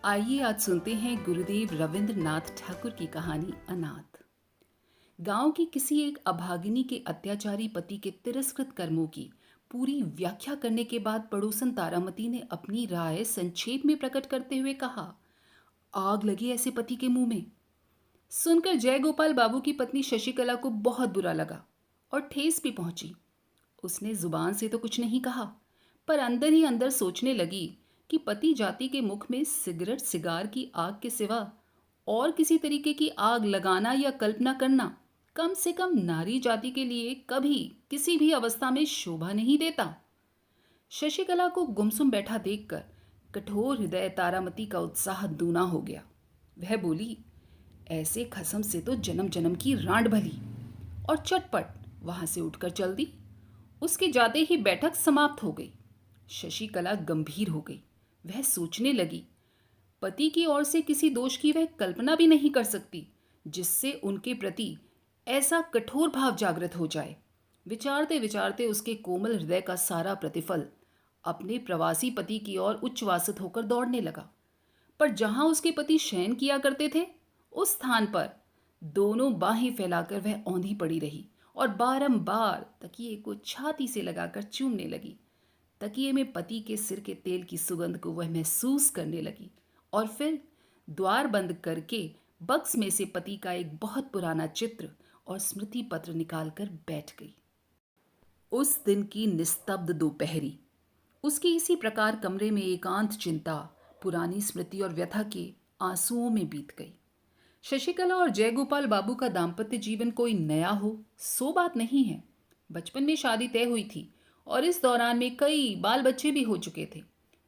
आइए आज सुनते हैं गुरुदेव रविंद्रनाथ ठाकुर की कहानी अनाथ। गांव की किसी एक अभागिनी के अत्याचारी पति के तिरस्कृत कर्मों की पूरी व्याख्या करने के बाद पड़ोसन तारामती ने अपनी राय संक्षेप में प्रकट करते हुए कहा, आग लगी ऐसे पति के मुंह में। सुनकर जयगोपाल बाबू की पत्नी शशिकला को बहुत बुरा लगा और ठेस भी पहुंची। उसने जुबान से तो कुछ नहीं कहा, पर अंदर ही अंदर सोचने लगी कि पति जाति के मुख में सिगरेट सिगार की आग के सिवा और किसी तरीके की आग लगाना या कल्पना करना कम से कम नारी जाति के लिए कभी किसी भी अवस्था में शोभा नहीं देता। शशिकला को गुमसुम बैठा देखकर कठोर हृदय तारामती का उत्साह दूना हो गया। वह बोली, ऐसे खसम से तो जन्म जन्म की रांड भली, और चटपट वहां से उठकर चल दी। उसके जाते ही बैठक समाप्त हो गई। शशिकला गंभीर हो गई। वह सोचने लगी, पति की ओर से किसी दोष की वह कल्पना भी नहीं कर सकती जिससे उनके प्रति ऐसा कठोर भाव जागृत हो जाए। विचारते विचारते उसके कोमल हृदय का सारा प्रतिफल अपने प्रवासी पति की ओर उच्छ्वासित होकर दौड़ने लगा। पर जहां उसके पति शयन किया करते थे, उस स्थान पर दोनों बाहें फैलाकर वह औंधी पड़ी रही और बारंबार तकिए को छाती से लगाकर चूमने लगी। तकिए में पति के सिर के तेल की सुगंध को वह महसूस करने लगी और फिर द्वार बंद करके बक्स में से पति का एक बहुत पुराना चित्र और स्मृति पत्र निकालकर बैठ गई। उस दिन की निस्तब्ध दोपहरी उसकी इसी प्रकार कमरे में एकांत चिंता, पुरानी स्मृति और व्यथा के आंसुओं में बीत गई। शशिकला और जयगोपाल बाबू का दाम्पत्य जीवन कोई नया हो सो बात नहीं है। बचपन में शादी तय हुई थी और इस दौरान में कई बाल बच्चे भी हो चुके थे।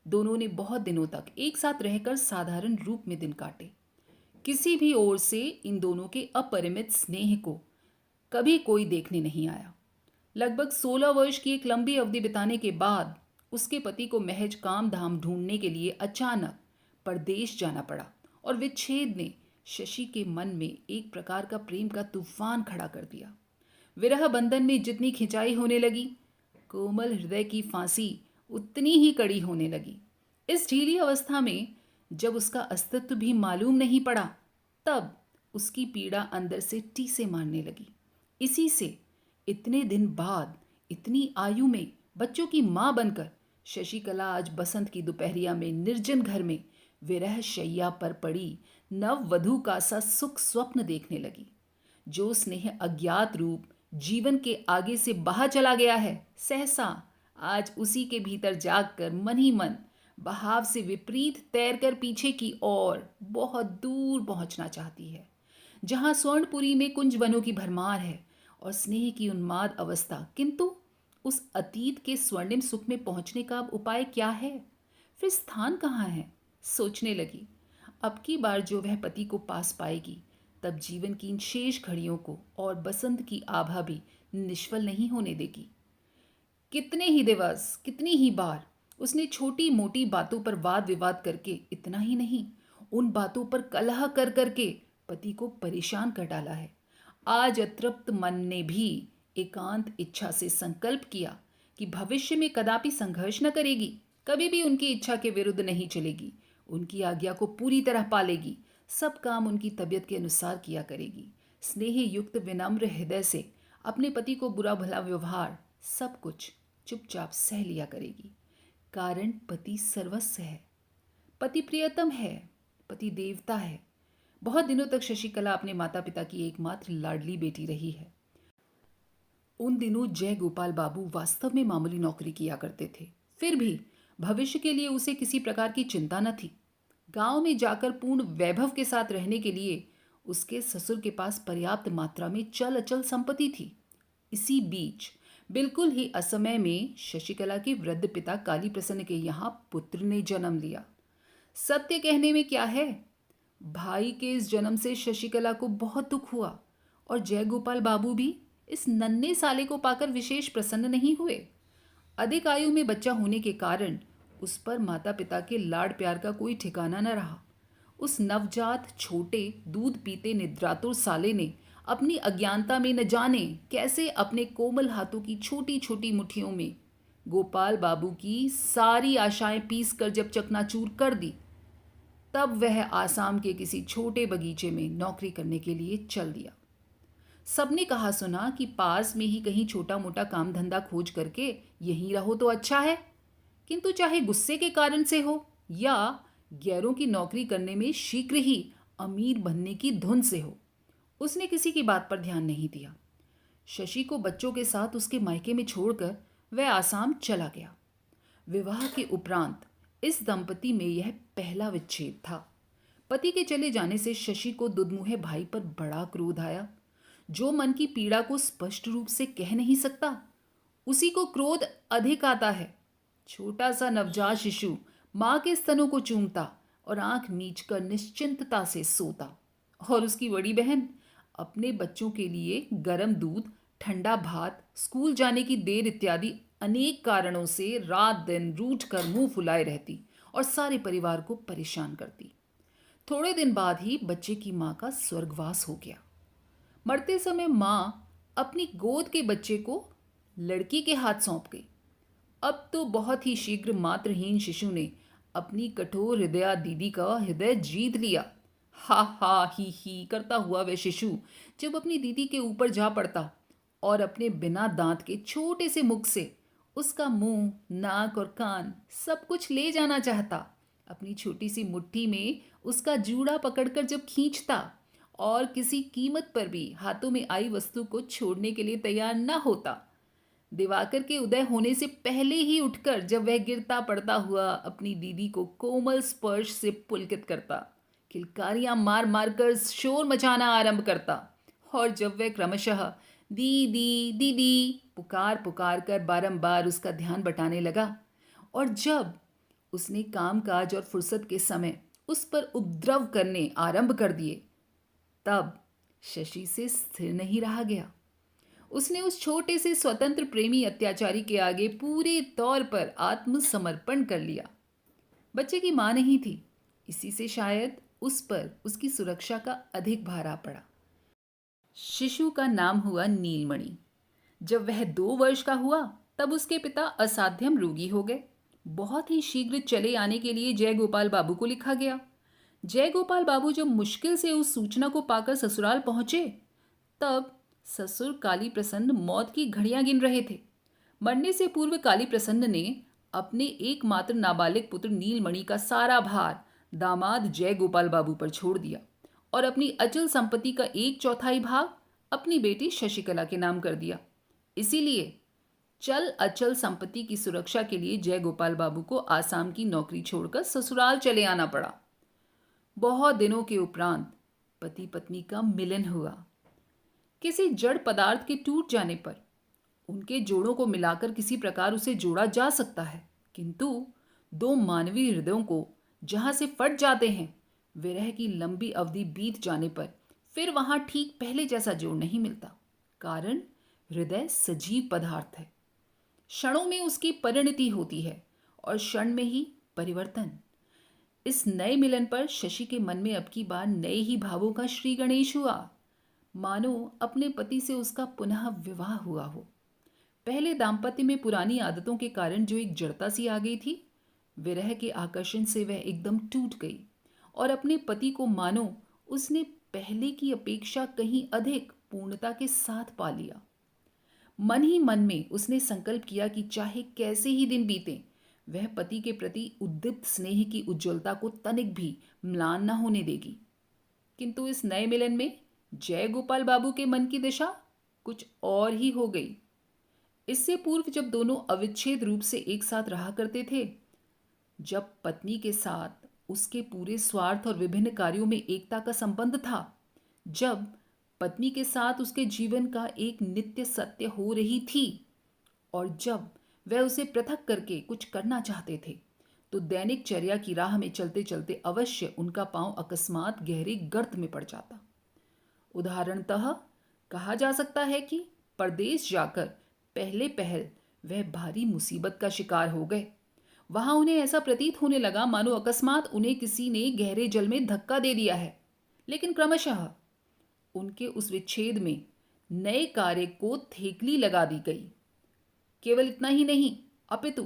दोनों ने बहुत दिनों तक एक साथ रहकर साधारण रूप में दिन काटे। किसी भी ओर से इन दोनों के अपरिमित स्नेह को कभी कोई देखने नहीं आया। लगभग 16 वर्ष की एक लंबी अवधि बिताने के बाद उसके पति को महज काम धाम ढूंढने के लिए अचानक परदेश जाना पड़ा और विच्छेद ने शशि के मन में एक प्रकार का प्रेम का तूफान खड़ा कर दिया। विरह बंधन में जितनी खिंचाई होने लगी, कोमल हृदय की फांसी उतनी ही कड़ी होने लगी। इस ढीली अवस्था में जब उसका अस्तित्व भी मालूम नहीं पड़ा, तब उसकी पीड़ा अंदर से टीसे मारने लगी। इसी से इतने दिन बाद इतनी आयु में बच्चों की मां बनकर शशिकला आज बसंत की दोपहरिया में निर्जन घर में विरह शैया पर पड़ी नव वधू का सा सुख स्वप्न देखने लगी। जो स्नेह अज्ञात रूप जीवन के आगे से बहा चला गया है, सहसा आज उसी के भीतर जागकर मन ही मन बहाव से विपरीत तैरकर पीछे की ओर बहुत दूर पहुंचना चाहती है, जहां स्वर्णपुरी में कुंज वनों की भरमार है और स्नेह की उन्माद अवस्था। किंतु उस अतीत के स्वर्णिम सुख में पहुंचने का अब उपाय क्या है, फिर स्थान कहाँ है? सोचने लगी, अब की बार जो वह पति को पास पाएगी, तब जीवन की इन शेष घड़ियों को और बसंत की आभा भी निष्फल नहीं होने देगी। कितने ही दिवस, कितनी ही बार उसने छोटी मोटी बातों पर वाद विवाद करके, इतना ही नहीं, उन बातों पर कलह कर करके पति को परेशान कर डाला है। आज अतृप्त मन ने भी एकांत इच्छा से संकल्प किया कि भविष्य में कदापि संघर्ष न करेगी, कभी भी उनकी इच्छा के विरुद्ध नहीं चलेगी, उनकी आज्ञा को पूरी तरह पालेगी, सब काम उनकी तबीयत के अनुसार किया करेगी, स्नेह युक्त विनम्र हृदय से अपने पति को बुरा भला व्यवहार सब कुछ चुपचाप सह लिया करेगी। कारण पति सर्वस्व है, पति प्रियतम है, पति देवता है। बहुत दिनों तक शशिकला अपने माता पिता की एकमात्र लाडली बेटी रही है। उन दिनों जय गोपाल बाबू वास्तव में मामूली नौकरी किया करते थे, फिर भी भविष्य के लिए उसे किसी प्रकार की चिंता न थी। गांव में जाकर पूर्ण वैभव के साथ रहने के लिए उसके ससुर के पास पर्याप्त मात्रा में चल अचल संपत्ति थी। इसी बीच बिल्कुल ही असमय में शशिकला के वृद्ध पिता काली प्रसन्न के यहाँ पुत्र ने जन्म लिया। सत्य कहने में क्या है, भाई के इस जन्म से शशिकला को बहुत दुख हुआ और जयगोपाल बाबू भी इस नन्हे साले को पाकर विशेष प्रसन्न नहीं हुए। अधिक आयु में बच्चा होने के कारण उस पर माता पिता के लाड प्यार का कोई ठिकाना न रहा। उस नवजात छोटे दूध पीते निद्रातुर साले ने अपनी अज्ञानता में न जाने कैसे अपने कोमल हाथों की छोटी छोटी मुट्ठियों में गोपाल बाबू की सारी आशाएं पीस कर जब चकनाचूर कर दी, तब वह आसाम के किसी छोटे बगीचे में नौकरी करने के लिए चल दिया। सबने कहा सुना कि पास में ही कहीं छोटा मोटा काम धंधा खोज करके यहीं रहो तो अच्छा है। किंतु चाहे गुस्से के कारण से हो या गैरों की नौकरी करने में शीघ्र ही अमीर बनने की धुन से हो, उसने किसी की बात पर ध्यान नहीं दिया। शशि को बच्चों के साथ उसके मायके में छोड़कर वह आसाम चला गया। विवाह के उपरांत इस दंपति में यह पहला विच्छेद था। पति के चले जाने से शशि को दुधमुहे भाई पर बड़ा क्रोध आया। जो मन की पीड़ा को स्पष्ट रूप से कह नहीं सकता, उसी को क्रोध अधिक आता है। छोटा सा नवजात शिशु माँ के स्तनों को चूमता और आंख मीच कर निश्चिंतता से सोता, और उसकी बड़ी बहन अपने बच्चों के लिए गर्म दूध, ठंडा भात, स्कूल जाने की देर इत्यादि अनेक कारणों से रात दिन रूठ कर मुंह फुलाए रहती और सारे परिवार को परेशान करती। थोड़े दिन बाद ही बच्चे की माँ का स्वर्गवास हो गया। मरते समय माँ अपनी गोद के बच्चे को लड़की के हाथ सौंप गई। अब तो बहुत ही शीघ्र मातृहीन शिशु ने अपनी कठोर हृदया दीदी का हृदय जीत लिया। हा हा ही करता हुआ वह शिशु जब अपनी दीदी के ऊपर जा पड़ता और अपने बिना दांत के छोटे से मुख से उसका मुंह, नाक और कान सब कुछ ले जाना चाहता, अपनी छोटी सी मुट्ठी में उसका जूड़ा पकड़कर जब खींचता और किसी कीमत पर भी हाथों में आई वस्तु को छोड़ने के लिए तैयार न होता, दिवाकर के उदय होने से पहले ही उठकर जब वह गिरता पड़ता हुआ अपनी दीदी को कोमल स्पर्श से पुलकित करता, किलकारियां मार मार कर शोर मचाना आरंभ करता, और जब वह क्रमशः दीदी दीदी पुकार पुकार कर बारंबार उसका ध्यान बटाने लगा, और जब उसने काम काज और फुर्सत के समय उस पर उपद्रव करने आरंभ कर दिए, तब शशि से स्थिर नहीं रहा गया। उसने उस छोटे से स्वतंत्र प्रेमी अत्याचारी के आगे पूरे तौर पर आत्मसमर्पण कर लिया। बच्चे की मां नहीं थी, इसी से शायद उस पर उसकी सुरक्षा का अधिक भार आ पड़ा। शिशु का नाम हुआ नीलमणि। जब वह 2 वर्ष का हुआ तब उसके पिता असाध्यम रोगी हो गए। बहुत ही शीघ्र चले आने के लिए जय गोपाल बाबू को लिखा गया। जय गोपाल बाबू जब मुश्किल से उस सूचना को पाकर ससुराल पहुंचे, तब ससुर काली प्रसन्न मौत की घड़ियां गिन रहे थे। मरने से पूर्व काली प्रसन्न ने अपने एकमात्र नाबालिग पुत्र नीलमणि का सारा भार दामाद जय गोपाल बाबू पर छोड़ दिया और अपनी अचल संपत्ति का 1/4 भाग अपनी बेटी शशिकला के नाम कर दिया। इसीलिए चल अचल संपत्ति की सुरक्षा के लिए जय गोपाल बाबू को आसाम की नौकरी छोड़कर ससुराल चले आना पड़ा। बहुत दिनों के उपरांत पति पत्नी का मिलन हुआ। किसी जड़ पदार्थ के टूट जाने पर उनके जोड़ों को मिलाकर किसी प्रकार उसे जोड़ा जा सकता है, किंतु 2 मानवीय हृदयों को जहां से फट जाते हैं, विरह की लंबी अवधि बीत जाने पर फिर वहां ठीक पहले जैसा जोड़ नहीं मिलता। कारण हृदय सजीव पदार्थ है। क्षणों में उसकी परिणति होती है और क्षण में ही परिवर्तन। इस नए मिलन पर शशि के मन में अब की बार नए ही भावों का श्री गणेश हुआ, मानो अपने पति से उसका पुनः विवाह हुआ हो। पहले दाम्पत्य में पुरानी आदतों के कारण जो एक जड़ता सी आ गई थी, विरह के आकर्षण से वह एकदम टूट गई और अपने पति को मानो उसने पहले की अपेक्षा कहीं अधिक पूर्णता के साथ पा लिया। मन ही मन में उसने संकल्प किया कि चाहे कैसे ही दिन बीते, वह पति के प्रति उद्दीप्त स्नेह की उज्ज्वलता को तनिक भी म्लान न होने देगी। किंतु इस नए मिलन में जय गोपाल बाबू के मन की दिशा कुछ और ही हो गई। इससे पूर्व जब दोनों अविच्छेद रूप से एक साथ रहा करते थे, जब पत्नी के साथ उसके पूरे स्वार्थ और विभिन्न कार्यों में एकता का संबंध था, जब पत्नी के साथ उसके जीवन का एक नित्य सत्य हो रही थी, और जब वह उसे पृथक करके कुछ करना चाहते थे, तो दैनिक चर्या की राह में चलते चलते अवश्य उनका पांव अकस्मात गहरे गर्त में पड़ जाता। उदाहरणतः कहा जा सकता है कि परदेश जाकर पहले पहल वह भारी मुसीबत का शिकार हो गए। वहां उन्हें ऐसा प्रतीत होने लगा मानो अकस्मात उन्हें किसी ने गहरे जल में धक्का दे दिया है। लेकिन क्रमशः उनके उस विच्छेद में नए कार्य को थेकली लगा दी गई। केवल इतना ही नहीं, अपितु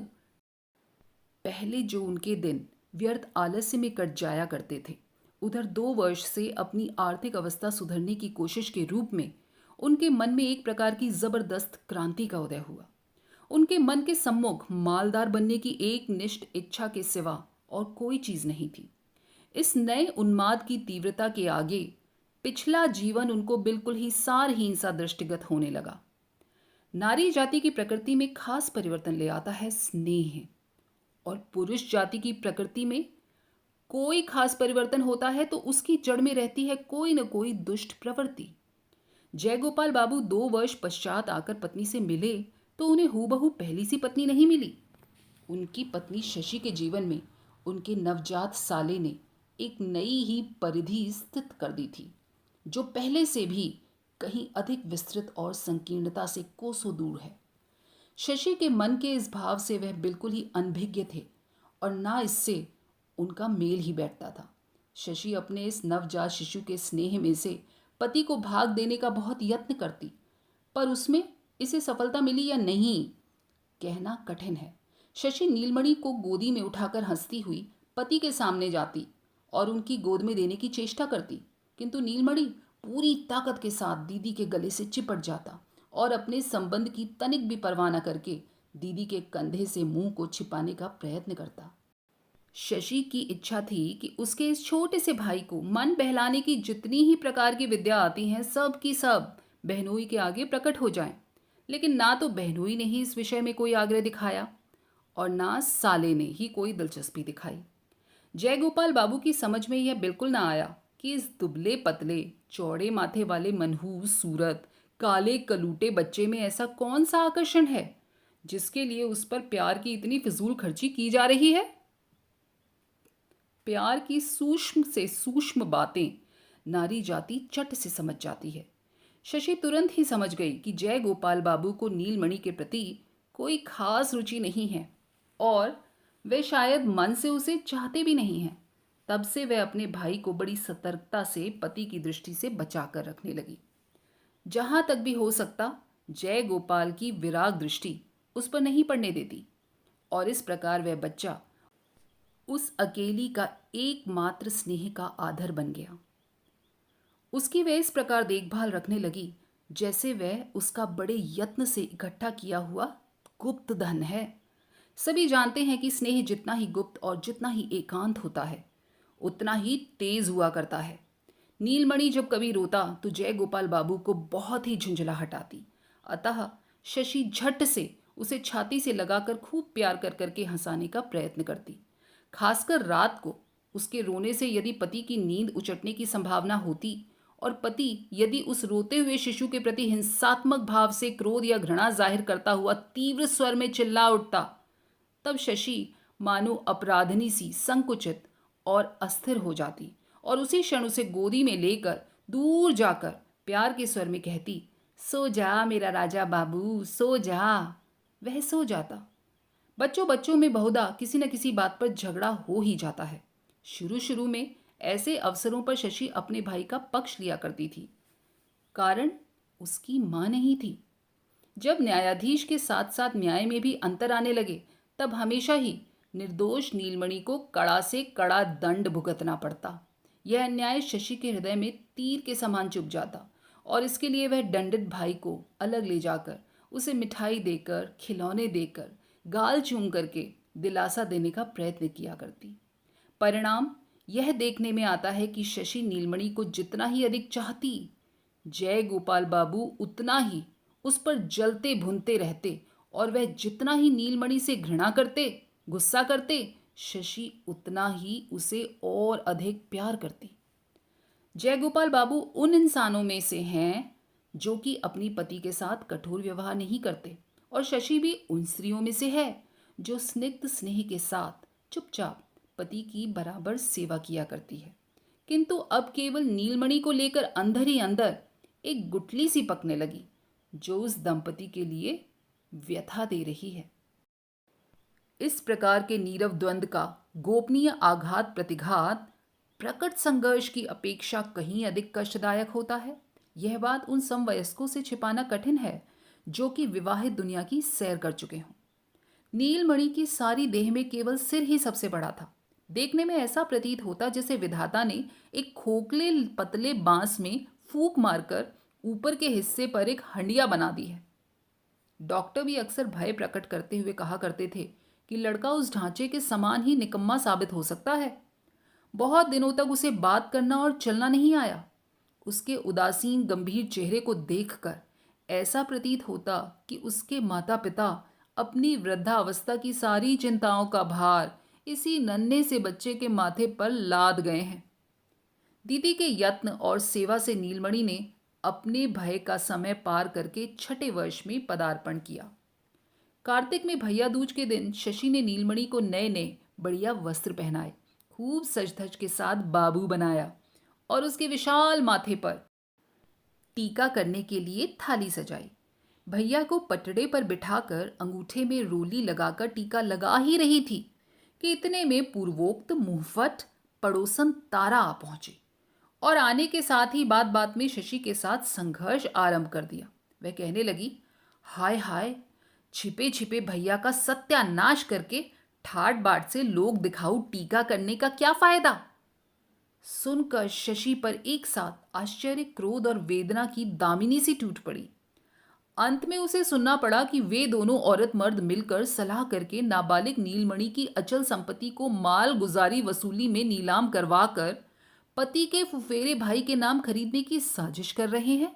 पहले जो उनके दिन व्यर्थ आलस्य में कट जाया करते थे। उधर 2 वर्ष से अपनी आर्थिक अवस्था सुधरने की कोशिश के रूप में उनके मन में एक प्रकार की जबरदस्त क्रांति का उदय हुआ। उनके मन के सम्मुख मालदार बनने की एक निष्ठ इच्छा के सिवा और कोई चीज नहीं थी। इस नए उन्माद की तीव्रता के आगे पिछला जीवन उनको बिल्कुल ही सारहीन सा दृष्टिगत होने लगा। नारी जाति की प्रकृति में खास परिवर्तन ले आता है स्नेह, और पुरुष जाति की प्रकृति में कोई खास परिवर्तन होता है तो उसकी जड़ में रहती है कोई न कोई दुष्ट प्रवृत्ति। जयगोपाल बाबू 2 वर्ष पश्चात आकर पत्नी से मिले तो उन्हें हूबहू पहली सी पत्नी नहीं मिली। उनकी पत्नी शशि के जीवन में उनके नवजात साले ने एक नई ही परिधि स्थित कर दी थी, जो पहले से भी कहीं अधिक विस्तृत और संकीर्णता से कोसों दूर है। शशि के मन के इस भाव से वह बिल्कुल ही अनभिज्ञ थे और ना इससे उनका मेल ही बैठता था। शशि अपने इस नवजात शिशु के स्नेह में से पति को भाग देने का बहुत यत्न करती, पर उसमें इसे सफलता मिली या नहीं कहना कठिन है। शशि नीलमणि को गोदी में उठाकर हंसती हुई पति के सामने जाती और उनकी गोद में देने की चेष्टा करती, किंतु नीलमणि पूरी ताकत के साथ दीदी के गले से चिपट जाता और अपने संबंध की तनिक भी परवाह न करके दीदी के कंधे से मुंह को छिपाने का प्रयत्न करता। शशि की इच्छा थी कि उसके इस छोटे से भाई को मन बहलाने की जितनी ही प्रकार की विद्या आती हैं सब की सब बहनोई के आगे प्रकट हो जाएं। लेकिन ना तो बहनोई ने ही इस विषय में कोई आग्रह दिखाया और ना साले ने ही कोई दिलचस्पी दिखाई। जयगोपाल बाबू की समझ में यह बिल्कुल ना आया कि इस दुबले पतले चौड़े माथे वाले मनहूस सूरत काले कलूटे बच्चे में ऐसा कौन सा आकर्षण है जिसके लिए उस पर प्यार की इतनी फिजूल खर्ची की जा रही है। प्यार की सूक्ष्म से सूक्ष्म बातें नारी जाति चट से समझ जाती है। शशि तुरंत ही समझ गई कि जय गोपाल बाबू को नीलमणि के प्रति कोई खास रुचि नहीं है और वे शायद मन से उसे चाहते भी नहीं हैं। तब से वह अपने भाई को बड़ी सतर्कता से पति की दृष्टि से बचाकर रखने लगी। जहां तक भी हो सकता जय गोपाल की विराग दृष्टि उस पर नहीं पड़ने देती और इस प्रकार वह बच्चा उस अकेली का एकमात्र स्नेह का आधार बन गया। उसकी वह इस प्रकार देखभाल रखने लगी जैसे वह उसका बड़े यत्न से इकट्ठा किया हुआ गुप्त धन है। सभी जानते हैं कि स्नेह जितना ही गुप्त और जितना ही एकांत होता है उतना ही तेज हुआ करता है। नीलमणि जब कभी रोता तो जय गोपाल बाबू को बहुत ही झुंझलाहट आती, अतः शशि झट से उसे छाती से लगाकर खूब प्यार कर करके हंसाने का प्रयत्न करती। खासकर रात को उसके रोने से यदि पति की नींद उचटने की संभावना होती और पति यदि उस रोते हुए शिशु के प्रति हिंसात्मक भाव से क्रोध या घृणा जाहिर करता हुआ तीव्र स्वर में चिल्ला उठता, तब शशि मानो अपराधनी सी संकुचित और अस्थिर हो जाती और उसी क्षण उसे गोदी में लेकर दूर जाकर प्यार के स्वर में कहती, सो जा मेरा राजा बाबू, सो जा। वह सो जाता। बच्चों बच्चों में बहुधा किसी न किसी बात पर झगड़ा हो ही जाता है। शुरू शुरू में ऐसे अवसरों पर शशि अपने भाई का पक्ष लिया करती थी, कारण उसकी मां नहीं थी। जब न्यायाधीश के साथ साथ न्याय में भी अंतर आने लगे तब हमेशा ही निर्दोष नीलमणि को कड़ा से कड़ा दंड भुगतना पड़ता। यह अन्याय शशि के हृदय में तीर के समान चुभ जाता और इसके लिए वह दंडित भाई को अलग ले जाकर उसे मिठाई देकर खिलौने देकर गाल चूम करके दिलासा देने का प्रयत्न किया करती। परिणाम यह देखने में आता है कि शशि नीलमणि को जितना ही अधिक चाहती, जय गोपाल बाबू उतना ही उस पर जलते भुनते रहते और वह जितना ही नीलमणि से घृणा करते, गुस्सा करते, शशि उतना ही उसे और अधिक प्यार करती। जय गोपाल बाबू उन इंसानों में से हैं जो कि अपनी पति के साथ कठोर व्यवहार नहीं करते और शशि भी उन स्त्रियों में से है जो स्निग्ध स्नेह के साथ चुपचाप पति की बराबर सेवा किया करती है। किंतु अब केवल नीलमणि को लेकर अंदर ही अंदर एक गुठली सी पकने लगी जो उस दंपति के लिए व्यथा दे रही है। इस प्रकार के नीरव द्वंद्व का गोपनीय आघात प्रतिघात प्रकट संघर्ष की अपेक्षा कहीं अधिक कष्टदायक होता है। यह बात उन समवयस्कों से छिपाना कठिन है जो कि विवाहित दुनिया की सैर कर चुके हों। नीलमणि की सारी देह में केवल सिर ही सबसे बड़ा था, देखने में ऐसा प्रतीत होता जैसे विधाता ने एक खोखले पतले बांस में फूंक मारकर ऊपर के हिस्से पर एक हंडिया बना दी है। डॉक्टर भी अक्सर भय प्रकट करते हुए कहा करते थे कि लड़का उस ढांचे के समान ही निकम्मा साबित हो सकता है। बहुत दिनों तक उसे बात करना और चलना नहीं आया। उसके उदासीन गंभीर चेहरे को देखकर ऐसा प्रतीत होता कि उसके माता पिता अपनी वृद्धावस्था की सारी चिंताओं का भार इसी नन्हे से बच्चे के माथे पर लाद गए हैं। दीदी के यत्न और सेवा से नीलमणि ने अपने भय का समय पार करके छठे वर्ष में पदार्पण किया। कार्तिक में भैया दूज के दिन शशि ने नीलमणि को नए नए बढ़िया वस्त्र पहनाए, खूब सज धज के साथ बाबू बनाया और उसके विशाल माथे पर टीका करने के लिए थाली सजाई। भैया को पटड़े पर बिठाकर अंगूठे में रोली लगाकर टीका लगा ही रही थी कि इतने में पूर्वोक्त मुंहफट पड़ोसन तारा आ पहुंची और आने के साथ ही बात बात में शशि के साथ संघर्ष आरंभ कर दिया। वह कहने लगी, हाय हाय, छिपे छिपे भैया का सत्यानाश करके ठाट बाट से लोग दिखाऊ टीका करने का क्या फायदा। सुनकर शशि पर एक साथ आश्चर्य, क्रोध और वेदना की दामिनी सी टूट पड़ी। अंत में उसे सुनना पड़ा कि वे दोनों औरत मर्द मिलकर सलाह करके नाबालिग नीलमणि की अचल संपत्ति को माल गुजारी वसूली में नीलाम करवाकर पति के फुफेरे भाई के नाम खरीदने की साजिश कर रहे हैं।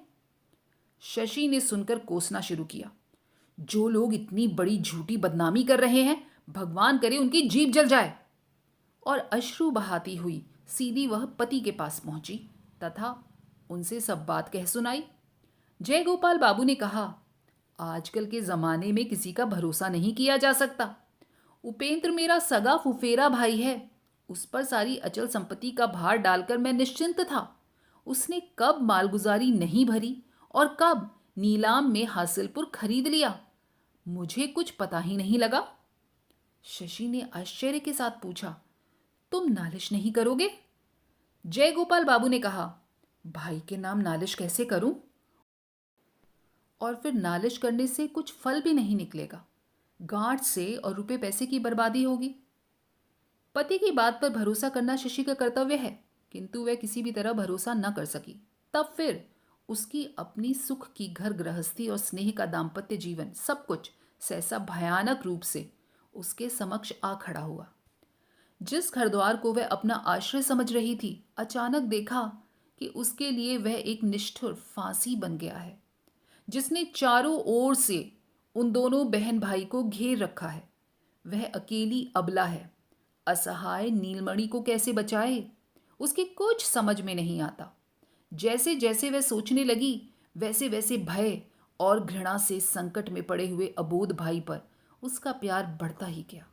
शशि ने सुनकर कोसना शुरू किया, जो लोग इतनी बड़ी झूठी बदनामी कर रहे हैं, भगवान करे उनकी जीभ जल जाए। और अश्रु बहाती हुई सीधी वह पति के पास पहुंची तथा उनसे सब बात कह सुनाई। जय गोपाल बाबू ने कहा, आजकल के जमाने में किसी का भरोसा नहीं किया जा सकता। उपेंद्र मेरा सगा फुफेरा भाई है, उस पर सारी अचल संपत्ति का भार डालकर मैं निश्चिंत था। उसने कब मालगुजारी नहीं भरी और कब नीलाम में हासिलपुर खरीद लिया, मुझे कुछ पता ही नहीं लगा। शशि ने आश्चर्य के साथ पूछा, तुम नालिश नहीं करोगे? जय गोपाल बाबू ने कहा, भाई के नाम नालिश कैसे करूं? और फिर नालिश करने से कुछ फल भी नहीं निकलेगा, गांठ से और रुपए पैसे की बर्बादी होगी। पति की बात पर भरोसा करना शशि का कर्तव्य है, किंतु वह किसी भी तरह भरोसा न कर सकी। तब फिर उसकी अपनी सुख की घर गृहस्थी और स्नेह का दाम्पत्य जीवन सब कुछ सहसा भयानक रूप से उसके समक्ष आ खड़ा हुआ। जिस घरद्वार को वह अपना आश्रय समझ रही थी, अचानक देखा कि उसके लिए वह एक निष्ठुर फांसी बन गया है, जिसने चारों ओर से उन दोनों बहन भाई को घेर रखा है। वह अकेली अबला है, असहाय नीलमणि को कैसे बचाए, उसकी कुछ समझ में नहीं आता। जैसे जैसे वह सोचने लगी, वैसे वैसे भय और घृणा से संकट में पड़े हुए अबोध भाई पर उसका प्यार बढ़ता ही गया।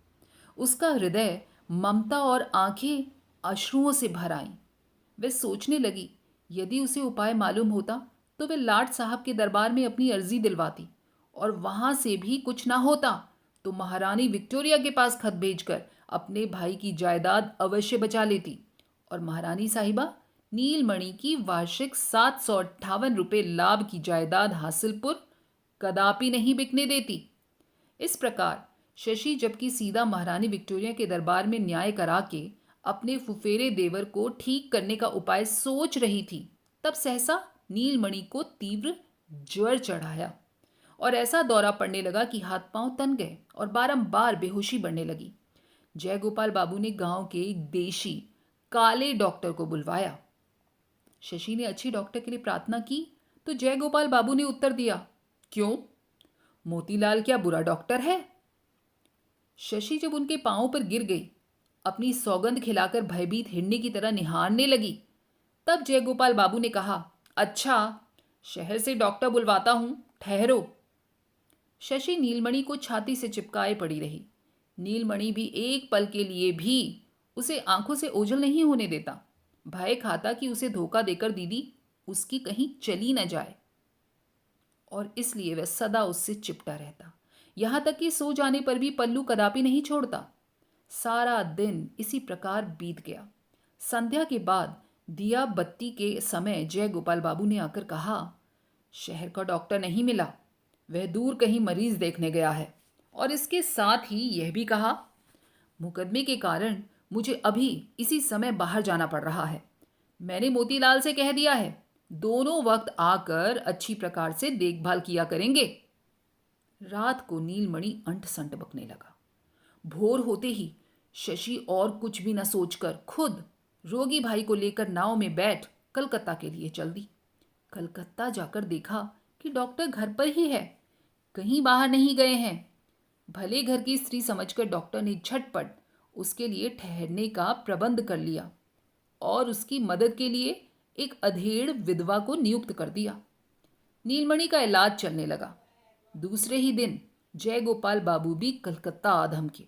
उसका हृदय ममता और आंखें अश्रुओं से भर आईं। वह सोचने लगी, यदि उसे उपाय मालूम होता तो वह लाट साहब के दरबार में अपनी अर्जी दिलवाती, और वहां से भी कुछ ना होता तो महारानी विक्टोरिया के पास खत भेजकर अपने भाई की जायदाद अवश्य बचा लेती, और महारानी साहिबा नीलमणि की वार्षिक 758 रुपये लाभ की जायदाद हासिलपुर कदापि नहीं बिकने देती। इस प्रकार शशि जबकि सीधा महारानी विक्टोरिया के दरबार में न्याय करा के अपने फुफेरे देवर को ठीक करने का उपाय सोच रही थी, तब सहसा नीलमणि को तीव्र ज्वर चढ़ाया और ऐसा दौरा पड़ने लगा कि हाथ पांव तन गए और बारंबार बेहोशी बढ़ने लगी। जयगोपाल बाबू ने गांव के एक देशी काले डॉक्टर को बुलवाया। शशि ने अच्छी डॉक्टर के लिए प्रार्थना की तो जयगोपाल बाबू ने उत्तर दिया, क्यों, मोतीलाल क्या बुरा डॉक्टर है? शशि जब उनके पांवों पर गिर गई, अपनी सौगंध खिलाकर भयभीत हिरनी की तरह निहारने लगी, तब जयगोपाल बाबू ने कहा, अच्छा, शहर से डॉक्टर बुलवाता हूं, ठहरो। शशि नीलमणि को छाती से चिपकाए पड़ी रही। नीलमणि भी एक पल के लिए भी उसे आंखों से ओझल नहीं होने देता। भय खाता कि उसे धोखा देकर दीदी उसकी कहीं चली न जाए, और इसलिए वह सदा उससे चिपटा रहता, यहां तक कि सो जाने पर भी पल्लू कदापि नहीं छोड़ता। सारा दिन इसी प्रकार बीत गया। संध्या के बाद दिया बत्ती के समय जय गोपाल बाबू ने आकर कहा, शहर का डॉक्टर नहीं मिला, वह दूर कहीं मरीज देखने गया है, और इसके साथ ही यह भी कहा, मुकदमे के कारण मुझे अभी इसी समय बाहर जाना पड़ रहा है। मैंने मोतीलाल से कह दिया है, दोनों वक्त आकर अच्छी प्रकार से देखभाल किया करेंगे। रात को नीलमणि अंट संट बकने लगा। भोर होते ही शशि और कुछ भी न सोचकर खुद रोगी भाई को लेकर नाव में बैठ कलकत्ता के लिए चल दी। कलकत्ता जाकर देखा कि डॉक्टर घर पर ही है, कहीं बाहर नहीं गए हैं। भले घर की स्त्री समझकर डॉक्टर ने झटपट उसके लिए ठहरने का प्रबंध कर लिया और उसकी मदद के लिए एक अधेड़ विधवा को नियुक्त कर दिया। नीलमणि का इलाज चलने लगा। दूसरे ही दिन जय गोपाल बाबू भी कलकत्ता आ धमके।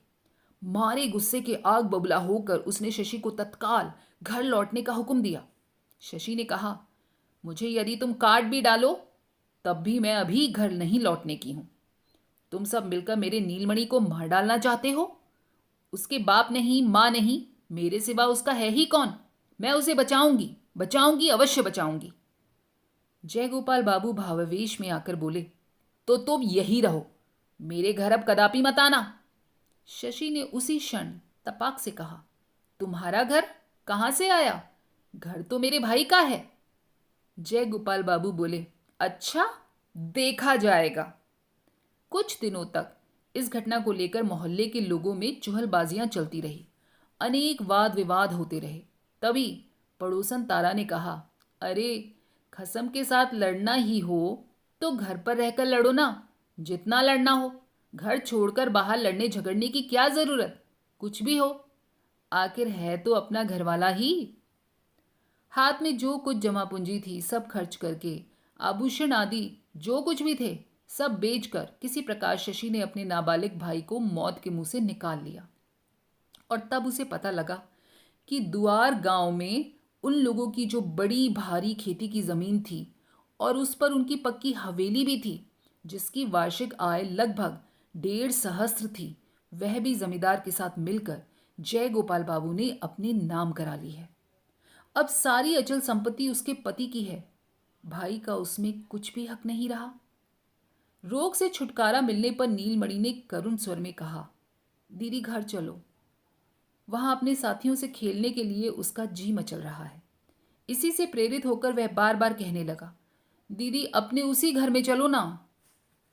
मारे गुस्से के आग बबूला होकर उसने शशि को तत्काल घर लौटने का हुक्म दिया। शशि ने कहा, मुझे यदि तुम काट भी डालो तब भी मैं अभी घर नहीं लौटने की हूं। तुम सब मिलकर मेरे नीलमणि को मार डालना चाहते हो। उसके बाप नहीं, मां नहीं, मेरे सिवा उसका है ही कौन। मैं उसे बचाऊंगी, बचाऊंगी, अवश्य बचाऊंगी। जय गोपाल बाबू भावावेश में आकर बोले, तो तुम यही रहो, मेरे घर अब कदापि मत आना। शशि ने उसी क्षण तपाक से कहा, तुम्हारा घर कहां से आया? घर तो मेरे भाई का है। जय गोपाल बाबू बोले, अच्छा, देखा जाएगा। कुछ दिनों तक इस घटना को लेकर मोहल्ले के लोगों में चुहलबाजियां चलती रही। अनेक वाद विवाद होते रहे। तभी पड़ोसन तारा ने कहा, अरे खसम के साथ लड़ना ही हो तो घर पर रहकर लड़ो ना, जितना लड़ना हो। घर छोड़कर बाहर लड़ने झगड़ने की क्या जरूरत? कुछ भी हो, आखिर है तो अपना घरवाला ही। हाथ में जो कुछ जमा पूंजी थी सब खर्च करके, आभूषण आदि जो कुछ भी थे सब बेचकर किसी प्रकार शशि ने अपने नाबालिग भाई को मौत के मुंह से निकाल लिया। और तब उसे पता लगा कि दुआर गांव में उन लोगों की जो बड़ी भारी खेती की जमीन थी और उस पर उनकी पक्की हवेली भी थी, जिसकी वार्षिक आय लगभग 1.5 सहस्त्र थी, वह भी जमींदार के साथ मिलकर जय गोपाल बाबू ने अपने नाम करा ली है। अब सारी अचल संपत्ति उसके पति की है। भाई का उसमें कुछ भी हक नहीं रहा। रोग से छुटकारा मिलने पर नीलमणि ने करुण स्वर में कहा, दीदी घर चलो। वहां अपने साथियों से खेलने के लिए उसका जी मचल रहा है। इसी से प्रेरित होकर वह बार बार कहने लगा, दीदी अपने उसी घर में चलो ना।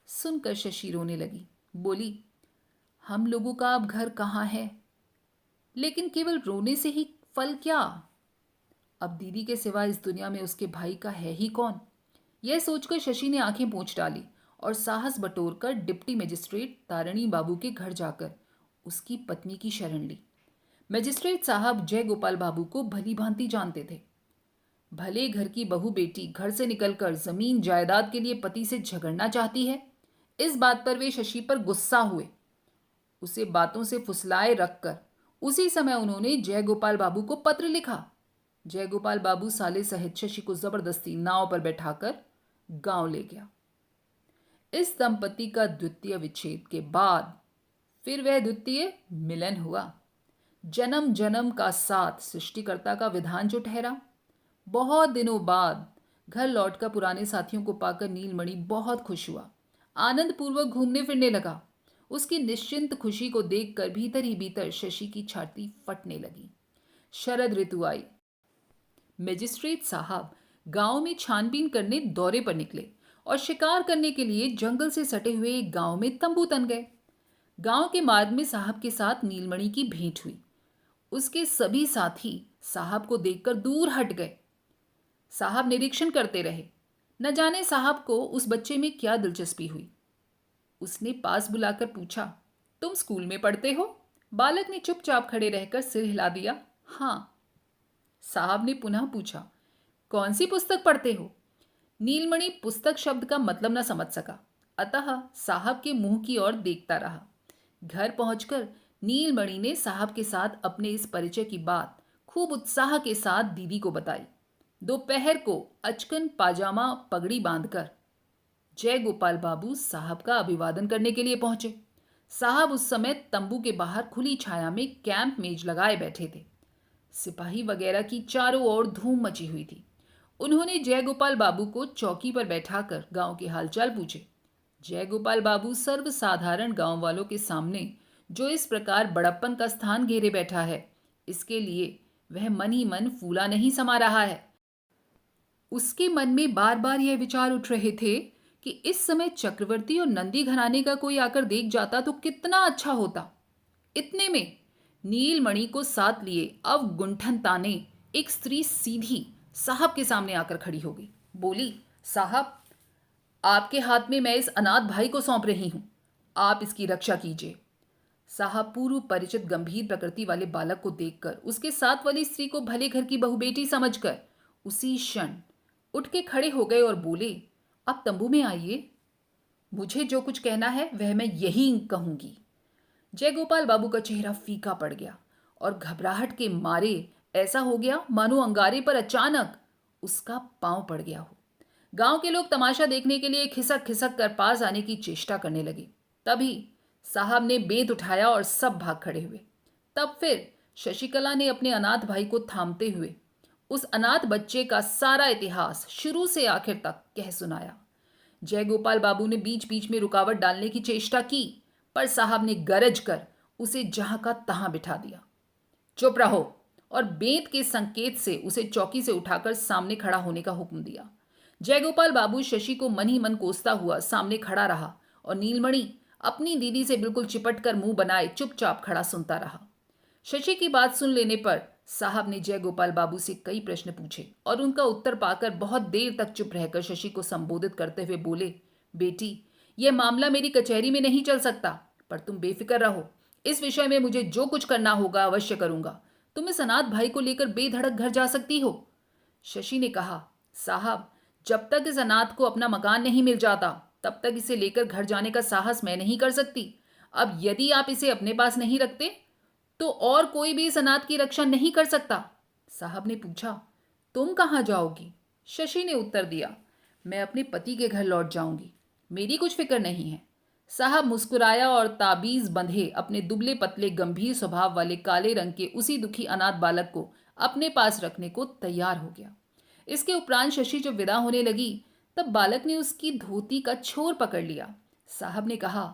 सुनकर शशि रोने लगी। बोली, हम लोगों का अब घर कहाँ है? लेकिन केवल रोने से ही फल क्या? अब दीदी के सिवा इस दुनिया में उसके भाई का है ही कौन? यह सोचकर शशि ने आंखें पोंछ डाली और साहस बटोरकर डिप्टी मजिस्ट्रेट तारणी बाबू के घर जाकर उसकी पत्नी की शरण ली। मजिस्ट्रेट साहब जय गोपाल बाबू को भली भांति जानते थे। भले घर की बहू बेटी घर से निकलकर जमीन जायदाद के लिए पति से झगड़ना चाहती है, इस बात पर वे शशि पर गुस्सा हुए। उसे बातों से फुसलाए रखकर उसी समय उन्होंने जय गोपाल बाबू को पत्र लिखा। जय गोपाल बाबू साले सहित शशि को जबरदस्ती नाव पर बैठाकर गांव ले गया। इस दंपति का द्वितीय विच्छेद के बाद फिर वह द्वितीय मिलन हुआ। जन्म जन्म का साथ सृष्टिकर्ता का विधान जो ठहरा। बहुत दिनों बाद घर लौटकर पुराने साथियों को पाकर नीलमणि बहुत खुश हुआ। आनंद पूर्वक घूमने फिरने लगा। उसकी निश्चिंत खुशी को देखकर भीतर ही भीतर शशि की छाती फटने लगी। शरद ऋतु आई। मजिस्ट्रेट साहब गांव में छानबीन करने दौरे पर निकले और शिकार करने के लिए जंगल से सटे हुए एक गांव में तंबू तन गए। गांव के मार्ग में साहब के साथ नीलमणि की भेंट हुई। उसके सभी साथी साहब को देखकर दूर हट गए। साहब निरीक्षण करते रहे। न जाने साहब को उस बच्चे में क्या दिलचस्पी हुई। उसने पास बुलाकर पूछा, तुम स्कूल में पढ़ते हो? बालक ने चुपचाप खड़े रहकर सिर हिला दिया, हाँ। साहब ने पुनः पूछा, कौन सी पुस्तक पढ़ते हो? नीलमणि पुस्तक शब्द का मतलब न समझ सका, अतः साहब के मुंह की ओर देखता रहा। घर पहुंचकर नीलमणि ने साहब के साथ अपने इस परिचय की बात खूब उत्साह के साथ दीदी को बताई। दोपहर को अचकन पाजामा पगड़ी बांधकर जय गोपाल बाबू साहब का अभिवादन करने के लिए पहुंचे। साहब उस समय तंबू के बाहर खुली छाया में कैंप मेज लगाए बैठे थे। सिपाही वगैरह की चारों ओर धूम मची हुई थी। उन्होंने जय गोपाल बाबू को चौकी पर बैठाकर गांव के हालचाल पूछे। जय गोपाल बाबू सर्वसाधारण गांव वालों के सामने जो इस प्रकार बड़प्पन का स्थान घेरे बैठा है, इसके लिए वह मन ही मन फूला नहीं समा रहा है। उसके मन में बार बार यह विचार उठ रहे थे कि इस समय चक्रवर्ती और नंदी घराने का कोई आकर देख जाता तो कितना अच्छा होता। इतने में नीलमणि को साथ लिए अवगुंठन ताने एक स्त्री सीधी साहब के सामने आकर खड़ी हो गई। बोली, साहब, आपके हाथ में मैं इस अनाथ भाई को सौंप रही हूं, आप इसकी रक्षा कीजिए। साहब पूर्व परिचित गंभीर प्रकृति वाले बालक को देखकर उसके साथ वाली स्त्री को भले घर की बहुबेटी समझकर उसी क्षण उठ के खड़े हो गए और बोले, आप तंबू में आइए, मुझे जो कुछ कहना है वह मैं यही कहूंगी। जयगोपाल बाबू का चेहरा फीका पड़ गया और घबराहट के मारे ऐसा हो गया मानो अंगारे पर अचानक उसका पांव पड़ गया हो। गांव के लोग तमाशा देखने के लिए खिसक खिसक कर पास आने की चेष्टा करने लगे। तभी साहब ने बेंत उठाया और सब भाग खड़े हुए। तब फिर शशिकला ने अपने अनाथ भाई को थामते हुए उस अनाथ बच्चे का सारा इतिहास शुरू से आखिर तक कह सुनाया। जयगोपाल बाबू ने बीच बीच में रुकावट डालने की चेष्टा की, पर साहब ने गरज कर उसे जहां का तहां बिठा दिया। चुप रहो, और बेंत के संकेत से उसे चौकी से उठाकर सामने खड़ा होने का हुक्म दिया। जयगोपाल बाबू शशि को मन ही मन कोसता हुआ सामने खड़ा रहा और नीलमणि अपनी दीदी से बिल्कुल चिपट कर मुंह बनाए चुपचाप खड़ा सुनता रहा। शशि की बात सुन लेने पर साहब ने जयगोपाल बाबू से कई प्रश्न पूछे और उनका उत्तर पाकर बहुत देर तक चुप रहकर शशि को संबोधित करते हुए बोले, बेटी, यह मामला मेरी कचहरी में नहीं चल सकता, पर तुम बेफिक्र रहो। इस विषय में मुझे जो कुछ करना होगा अवश्य करूंगा। तुम इस अनाथ भाई को लेकर बेधड़क घर जा सकती हो। शशि ने कहा, साहब, जब तक इस अनाथ को अपना मकान नहीं मिल जाता तब तक इसे लेकर घर जाने का साहस मैं नहीं कर सकती। अब यदि आप इसे अपने पास नहीं रखते तो और कोई भी इस अनाथ की रक्षा नहीं कर सकता। साहब ने पूछा, तुम कहाँ जाओगी? शशि ने उत्तर दिया, मैं अपने पति के घर लौट जाऊंगी, मेरी कुछ फिक्र नहीं है। साहब मुस्कुराया और ताबीज बंधे अपने दुबले पतले गंभीर स्वभाव वाले काले रंग के उसी दुखी अनाथ बालक को अपने पास रखने को तैयार हो गया। इसके उपरांत शशि जब विदा होने लगी तब बालक ने उसकी धोती का छोर पकड़ लिया। साहब ने कहा,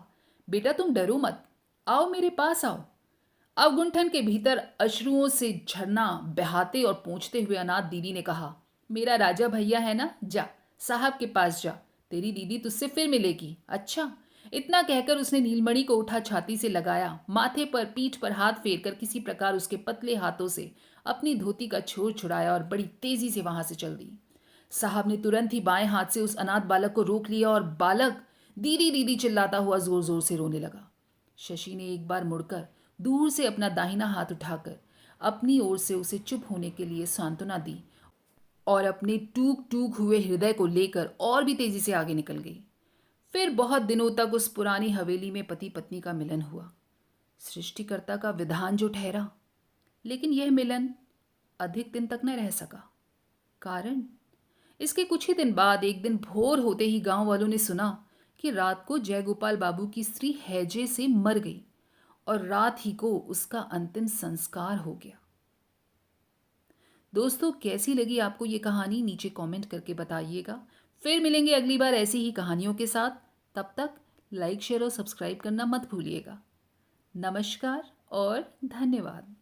बेटा तुम डरो मत, आओ मेरे पास आओ। अवगुंठन के भीतर अश्रुओं से झरना बहाते और पूछते हुए अनाथ दीदी ने कहा, मेरा राजा भैया है ना, जा साहब के पास जा, तेरी दीदी तुझसे फिर मिलेगी। अच्छा, इतना कहकर उसने नीलमणि को उठा छाती से लगाया, माथे पर पीठ पर हाथ फेरकर किसी प्रकार उसके पतले हाथों से अपनी धोती का छोर छुड़ाया और बड़ी तेजी से वहां से चल दी। साहब ने तुरंत ही बाएं हाथ से उस अनाथ बालक को रोक लिया और बालक दीदी दीदी चिल्लाता हुआ जोर जोर से रोने लगा। शशि ने एक बार मुड़कर दूर से अपना दाहिना हाथ उठाकर अपनी ओर से उसे चुप होने के लिए सांत्वना दी और अपने टूक टूक हुए हृदय को लेकर और भी तेजी से आगे निकल गई। फिर बहुत दिनों तक उस पुरानी हवेली में पति पत्नी का मिलन हुआ, सृष्टिकर्ता का विधान जो ठहरा। लेकिन यह मिलन अधिक दिन तक न रह सका। कारण, इसके कुछ ही दिन बाद एक दिन भोर होते ही गांव वालों ने सुना कि रात को जयगोपाल बाबू की स्त्री हैजे से मर गई और रात ही को उसका अंतिम संस्कार हो गया। दोस्तों, कैसी लगी आपको ये कहानी नीचे कमेंट करके बताइएगा। फिर मिलेंगे अगली बार ऐसी ही कहानियों के साथ। तब तक लाइक, शेयर और सब्सक्राइब करना मत भूलिएगा। नमस्कार और धन्यवाद।